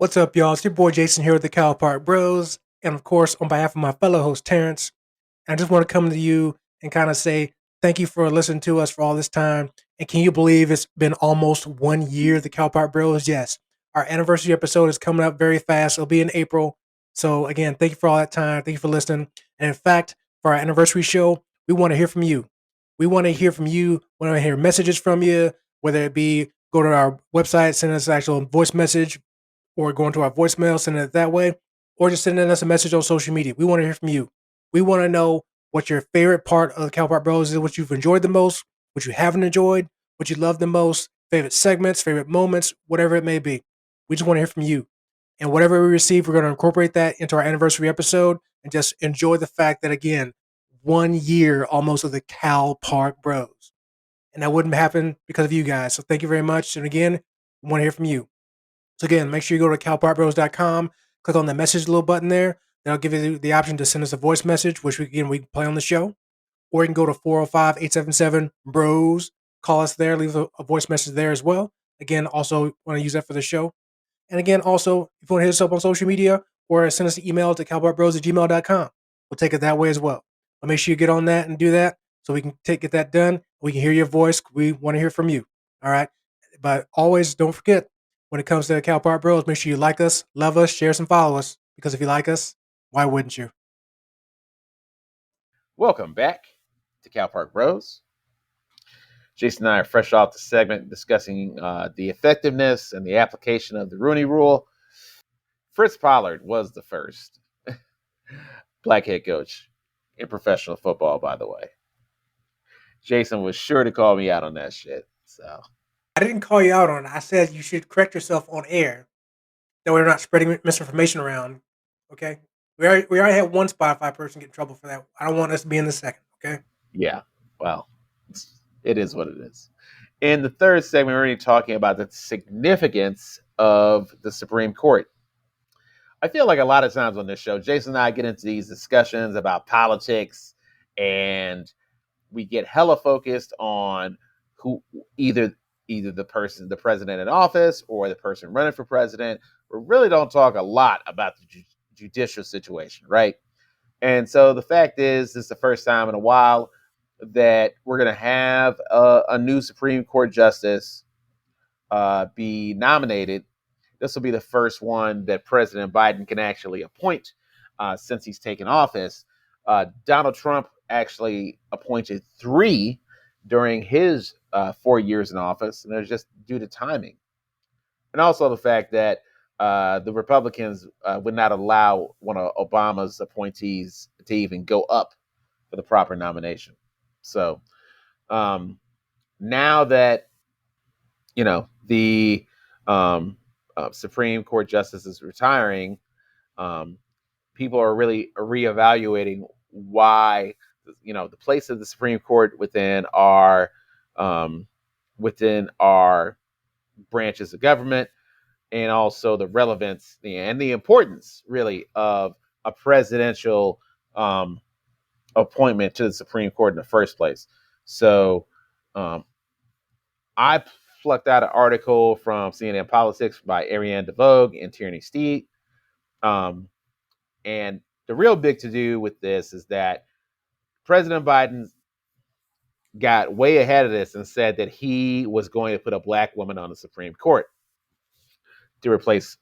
What's up, y'all? It's your boy Jason here with the Cow Park Bros. And of course, on behalf of my fellow host, Terrence, I just want to come to you and kind of say thank you for listening to us for all this time. And can you believe it's been almost 1 year, the Cow Park Bros? Yes. Our anniversary episode is coming up very fast. It'll be in April. So, again, thank you for all that time. Thank you for listening. And in fact, for our anniversary show, we want to hear from you. We want to hear from you. We want to hear messages from you, whether it be go to our website, send us an actual voice message, or going to our voicemail, sending it that way, or just sending us a message on social media. We want to hear from you. We want to know what your favorite part of the Cowpart Bros is, what you've enjoyed the most, what you haven't enjoyed, what you love the most, favorite segments, favorite moments, whatever it may be. We just want to hear from you. And whatever we receive, we're going to incorporate that into our anniversary episode and just enjoy the fact that, again, 1 year almost of the Cow Park Bros. And that wouldn't happen because of you guys. So thank you very much. And again, we want to hear from you. So again, make sure you go to calpartbros.com, click on the message little button there. That'll give you the option to send us a voice message, which we can play on the show. Or you can go to 405-877-BROS. Call us there, leave a voice message there as well. Again, also want to use that for the show. And again, also, if you want to hit us up on social media or send us an email to calpartbros@gmail.com, we'll take it that way as well. But make sure you get on that and do that so we can get that done. We can hear your voice. We want to hear from you. All right. But always don't forget, when it comes to the Cal Park Bros, make sure you like us, love us, share us, and follow us. Because if you like us, why wouldn't you? Welcome back to Cow Park Bros. Jason and I are fresh off the segment discussing the effectiveness and the application of the Rooney Rule. Fritz Pollard was the first black head coach in professional football, by the way. Jason was sure to call me out on that shit. So I didn't call you out on it. I said you should correct yourself on air. That way we're not spreading misinformation around. Okay? We already had one Spotify person get in trouble for that. I don't want us to be in the second. Okay? yeah, well, it is what it is. In the third segment, we're already talking about the significance of the Supreme Court. I feel like a lot of times on this show, Jason and I get into these discussions about politics, and we get hella focused on who either the president in office or the person running for president. We really don't talk a lot about the judicial situation, right? And so the fact is, this is the first time in a while that we're going to have a new Supreme Court justice be nominated. This will be the first one that President Biden can actually appoint since he's taken office. Donald Trump actually appointed 3 during his 4 years in office, and it was just due to timing. And also the fact that the Republicans would not allow one of Obama's appointees to even go up for the proper nomination. So now that the Supreme Court justice is retiring, people are really reevaluating why the place of the Supreme Court within our branches of government, and also the relevance and the importance really of a presidential appointment to the Supreme Court in the first place. So I plucked out an article from CNN Politics by Ariane DeVoe and Tierney Steed. And the real big to do with this is that President Biden got way ahead of this and said that he was going to put a black woman on the Supreme Court to replace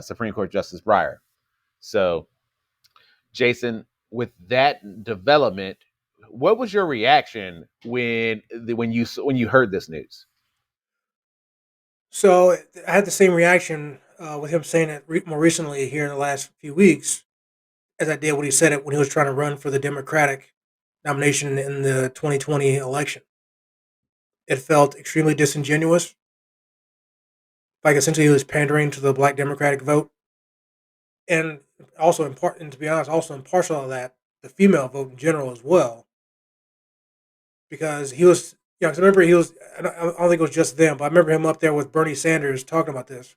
Supreme Court Justice Breyer. So, Jason, with that development, what was your reaction when you heard this news? So I had the same reaction with him saying it more recently here in the last few weeks as I did when he said it when he was trying to run for the Democratic nomination in the 2020 election. It felt extremely disingenuous. Like essentially he was pandering to the black Democratic vote. And also important, to be honest, also impartial of that, the female vote in general as well. Because he was, cause I remember I don't think it was just them, but I remember him up there with Bernie Sanders talking about this.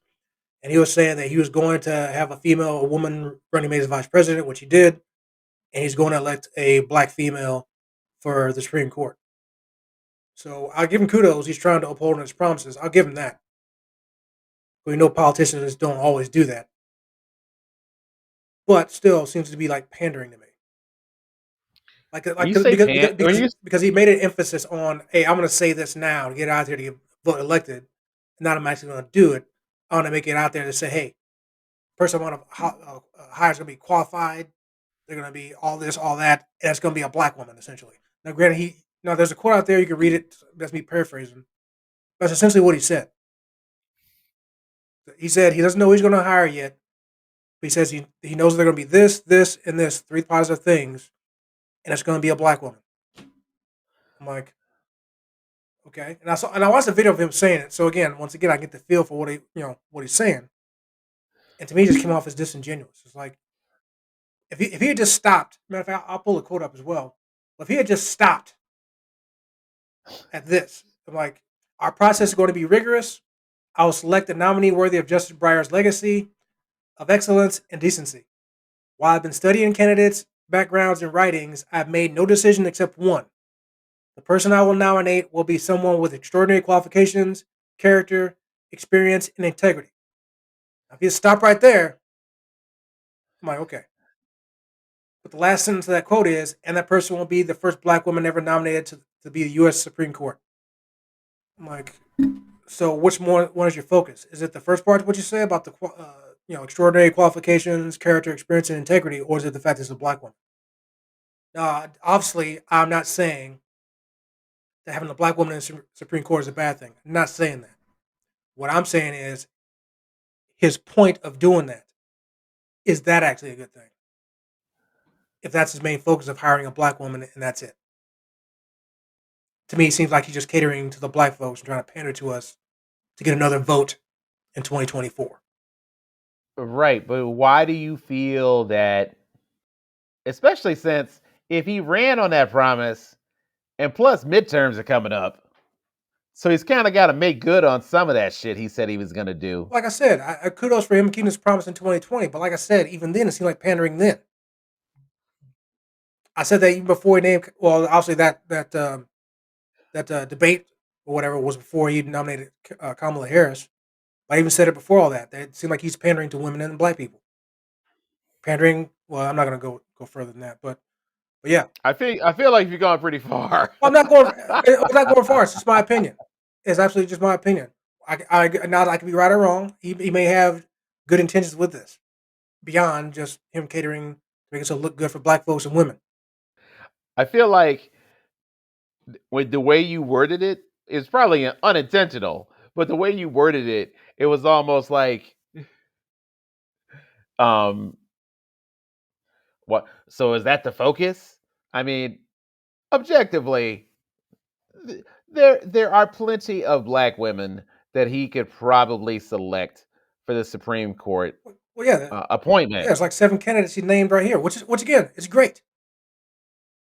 And he was saying that he was going to have a woman running mate as vice president, which he did. And he's going to elect a black female for the Supreme Court. So I'll give him kudos. He's trying to uphold his promises. I'll give him that. We know politicians don't always do that, but still seems to be like pandering to me. When you say pan, when Because he made an emphasis on, hey, I'm going to say this now to get out there to get vote elected, not I'm actually going to do it. I want to make it out there to say, hey, person I want to hire is going to be qualified. They're going to be all this, all that, and it's going to be a black woman essentially. Now, granted, there's a quote out there you can read it. That's me paraphrasing. That's essentially what he said. He said he doesn't know who he's going to hire yet. But he says he knows they're going to be this, this, and this three positive things, and it's going to be a black woman. I'm like, okay, and I watched a video of him saying it. So again, once again, I get the feel for what he's saying, and to me, it just came off as disingenuous. It's like if he had just stopped. Matter of fact, I'll pull the quote up as well. But if he had just stopped at this, I'm like, our process is going to be rigorous. I will select a nominee worthy of Justice Breyer's legacy of excellence and decency. While I've been studying candidates' backgrounds and writings, I've made no decision except one. The person I will nominate will be someone with extraordinary qualifications, character, experience, and integrity. Now, if you stop right there, I'm like, okay. But the last sentence of that quote is, and that person will be the first black woman ever nominated to be the U.S. Supreme Court. I'm like, so which one is your focus? Is it the first part of what you say about the extraordinary qualifications, character, experience, and integrity, or is it the fact that it's a black woman? Obviously, I'm not saying that having a black woman in the Supreme Court is a bad thing. I'm not saying that. What I'm saying is his point of doing that. Is that actually a good thing? If that's his main focus of hiring a black woman and that's it. To me, it seems like he's just catering to the black folks and trying to pander to us to get another vote in 2024. right, but why do you feel that, especially since if he ran on that promise, and plus midterms are coming up, so he's kind of got to make good on some of that shit he said he was going to do. Like I said, I kudos for him keeping his promise in 2020. But like I said, even then, it seemed like pandering then. I said that even before he named, well, obviously that debate or whatever was before he nominated Kamala Harris. I even said it before all that. That it seemed like he's pandering to women and black people. Pandering. Well, I'm not going to go further than that, but yeah, I feel like you've gone pretty far. well, I'm not going far. It's just my opinion. It's absolutely just my opinion. Not I could be right or wrong. He may have good intentions with this, beyond just him catering to make it look good for black folks and women. I feel like with the way you worded it, it's probably unintentional, but the way you worded it, it was almost like, um, what? So is that the focus? I mean, objectively, there are plenty of black women that he could probably select for the Supreme Court Well, yeah, appointment. it's like 7 candidates he named right here, which again is great.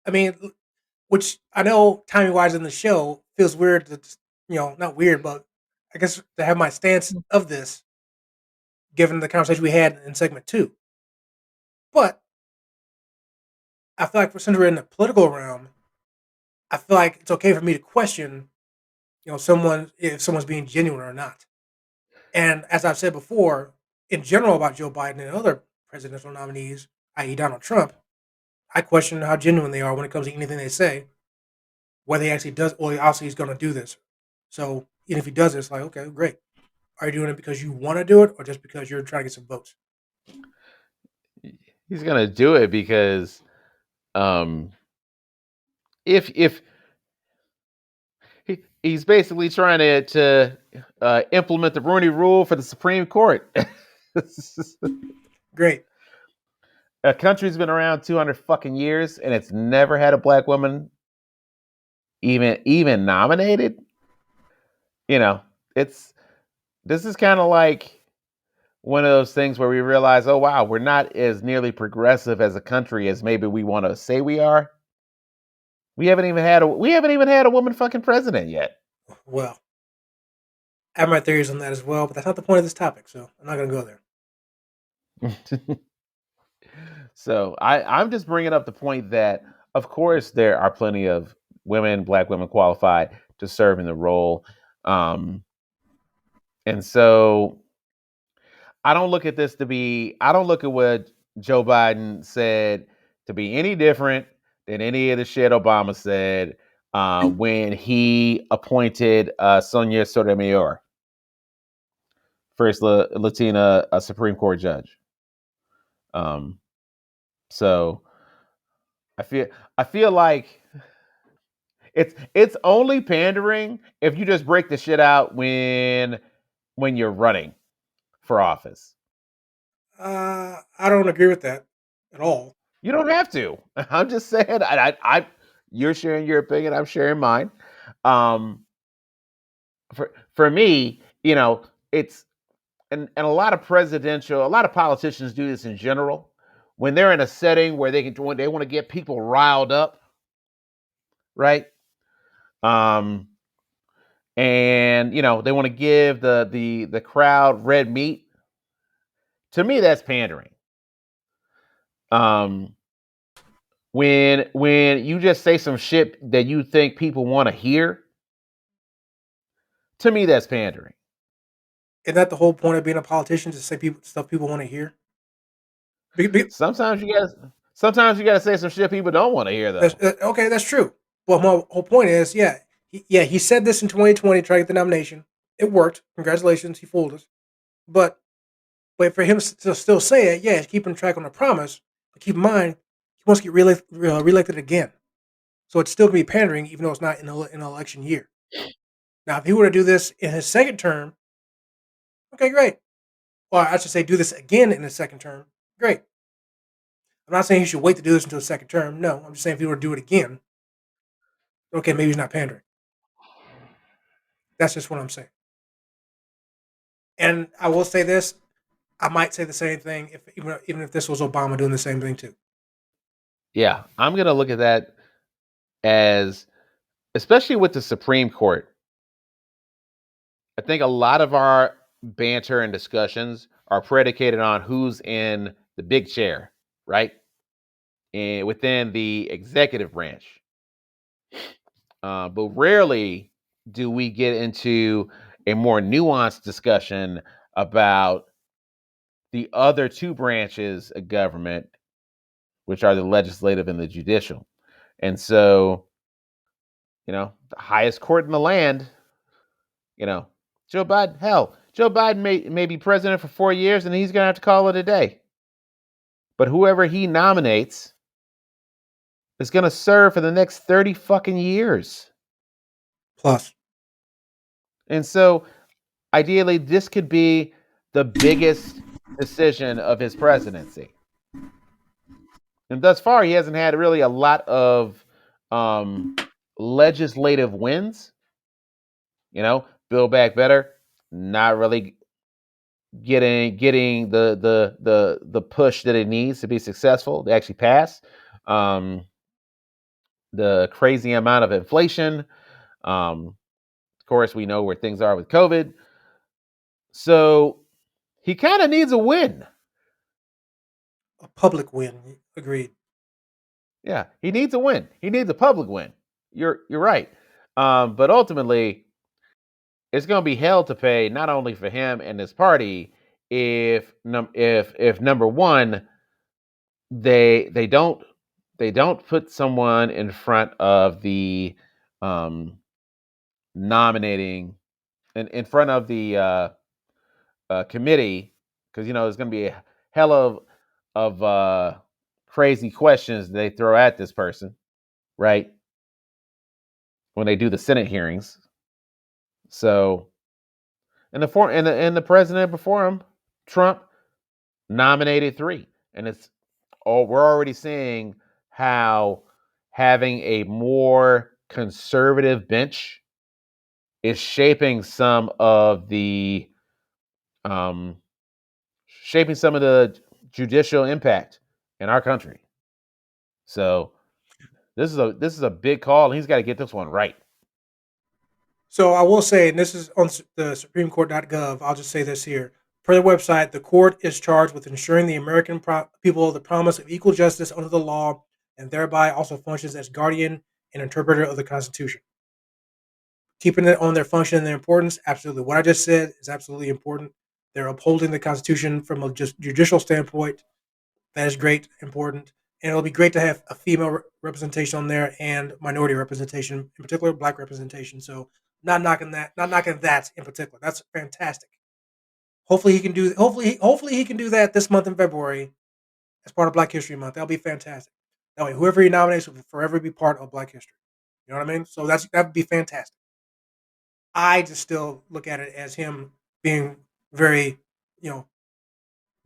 I mean, which I know timing wise in the show feels weird. Not weird, but I guess to have my stance of this, given the conversation we had in segment 2. But I feel like since we're in the political realm, I feel like it's okay for me to question, someone if someone's being genuine or not. And as I've said before, in general about Joe Biden and other presidential nominees, i.e., Donald Trump, I question how genuine they are when it comes to anything they say, whether he actually does, well, obviously he's going to do this. So even if he does it, it's like, okay, great. Are you doing it because you want to do it or just because you're trying to get some votes? He's gonna do it because, um, if he's basically trying to implement the Rooney Rule for the Supreme Court. Great. A country's been around 200 fucking years and it's never had a black woman even nominated. You know, it's this is kind of like one of those things where we realize, oh wow, we're not as nearly progressive as a country as maybe we want to say we are. We haven't even had a woman fucking president yet. Well, I have my theories on that as well, but that's not the point of this topic, so I'm not going to go there. So I'm just bringing up the point that, of course, there are plenty of black women qualified to serve in the role. And so I don't look at this to be. I don't look at what Joe Biden said to be any different than any of the shit Obama said when he appointed Sonia Sotomayor, first Latina Supreme Court judge. Um, so I feel like it's only pandering if you just break the shit out when you're running for office. I don't agree with that at all. You don't have to. I'm just saying. You're sharing your opinion. I'm sharing mine. Um, for me, it's and a lot of a lot of politicians do this in general. When they're in a setting where when they want to get people riled up, right? Um, and they want to give the crowd red meat. To me, that's pandering. Um, when you just say some shit that you think people want to hear, to me that's pandering. Isn't that the whole point of being a politician, to say stuff people want to hear? Be, be, Sometimes you gotta say some shit people don't want to hear though. okay, that's true. Well, my whole point is, yeah, he said this in 2020, trying to get the nomination. It worked. Congratulations, he fooled us. But for him to still say it, yeah, he's keeping track on the promise. But keep in mind, he wants to get reelected again. So it's still going to be pandering, even though it's not in an election year. Now, if he were to do this in his second term, okay, great. Or I should say, do this again in his second term, great. I'm not saying he should wait to do this until his second term. No, I'm just saying if he were to do it again, okay, maybe he's not pandering. That's just what I'm saying. And I will say this: I might say the same thing if even if this was Obama doing the same thing too. Yeah, I'm gonna look at that as, especially with the Supreme Court. I think a lot of our banter and discussions are predicated on who's in the big chair, right? And within the executive branch. But rarely do we get into a more nuanced discussion about the other two branches of government, which are the legislative and the judicial. And so, the highest court in the land, you know, Joe Biden may be president for 4 years and he's going to have to call it a day. But whoever he nominates is going to serve for the next 30 fucking years. Plus, And so, ideally, this could be the biggest decision of his presidency. And thus far, he hasn't had really a lot of legislative wins. Build Back Better, not really getting the push that it needs to be successful to actually pass. The crazy amount of inflation. Of course, we know where things are with COVID. So he kind of needs a win. a public win. Agreed. Yeah, he needs a win. He needs a public win. You're right. But ultimately, it's going to be hell to pay not only for him and his party if number one, they don't put someone in front of the nominating in front of the committee, because there's going to be a hell of crazy questions they throw at this person, right? When they do the Senate hearings. So, and the president before him, Trump, nominated 3, and we're already seeing how having a more conservative bench is um, shaping some of the judicial impact in our country. So this is a big call, and he's got to get this one right. So I will say, and this is on the SupremeCourt.gov. I'll just say this here. Per the website, the court is charged with ensuring the American people the promise of equal justice under the law, and thereby also functions as guardian and interpreter of the Constitution. Keeping it on their function and their importance, absolutely. What I just said is absolutely important. They're upholding the Constitution from a just judicial standpoint. That is great, important, and it'll be great to have a female representation on there and minority representation, in particular Black representation. So, not knocking that in particular. That's fantastic. Hopefully, he can do. Hopefully, he can do that this month in February as part of Black History Month. That'll be fantastic. That way, whoever he nominates will forever be part of Black history. You know what I mean? So that would be fantastic. I just still look at it as him being very, you know,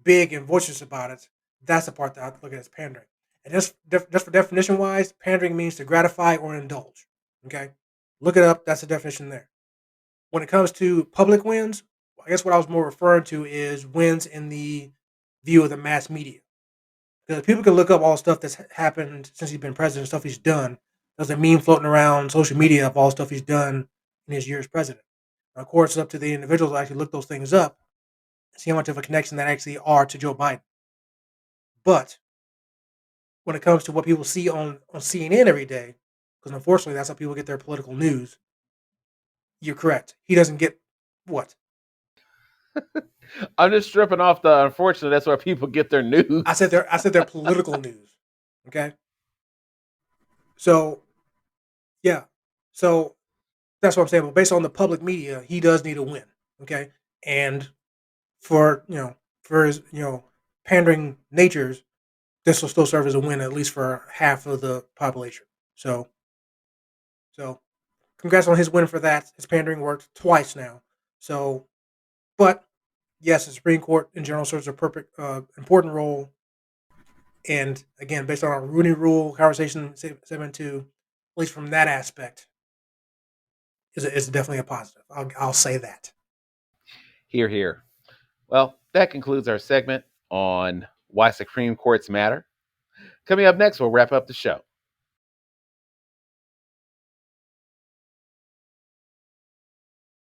big and voicious about it. That's the part that I look at as pandering. And just for definition wise, pandering means to gratify or indulge. Okay, look it up. That's the definition there. When it comes to public wins, I guess what I was more referring to is wins in the view of the mass media. Because people can look up all the stuff that's happened since he's been president, stuff he's done. There's a meme floating around social media of all the stuff he's done in his year as president. Now, of course, it's up to the individuals to actually look those things up, see how much of a connection that actually are to Joe Biden. But when it comes to what people see on CNN every day, because unfortunately that's how people get their political news, you're correct. He doesn't get what? I'm just stripping off the unfortunate. That's where people get their news. I said their political news. Okay. So yeah. So that's what I'm saying. But based on the public media, he does need a win. Okay. And for for his pandering natures, this will still serve as a win at least for half of the population. So congrats on his win for that. His pandering worked twice now. So, but yes, the Supreme Court in general serves a perfect important role. And again, based on our Rooney Rule conversation 7-2, at least from that aspect, is definitely a positive. I'll say that. Hear, hear. Well, that concludes our segment on why Supreme Courts matter. Coming up next, we'll wrap up the show.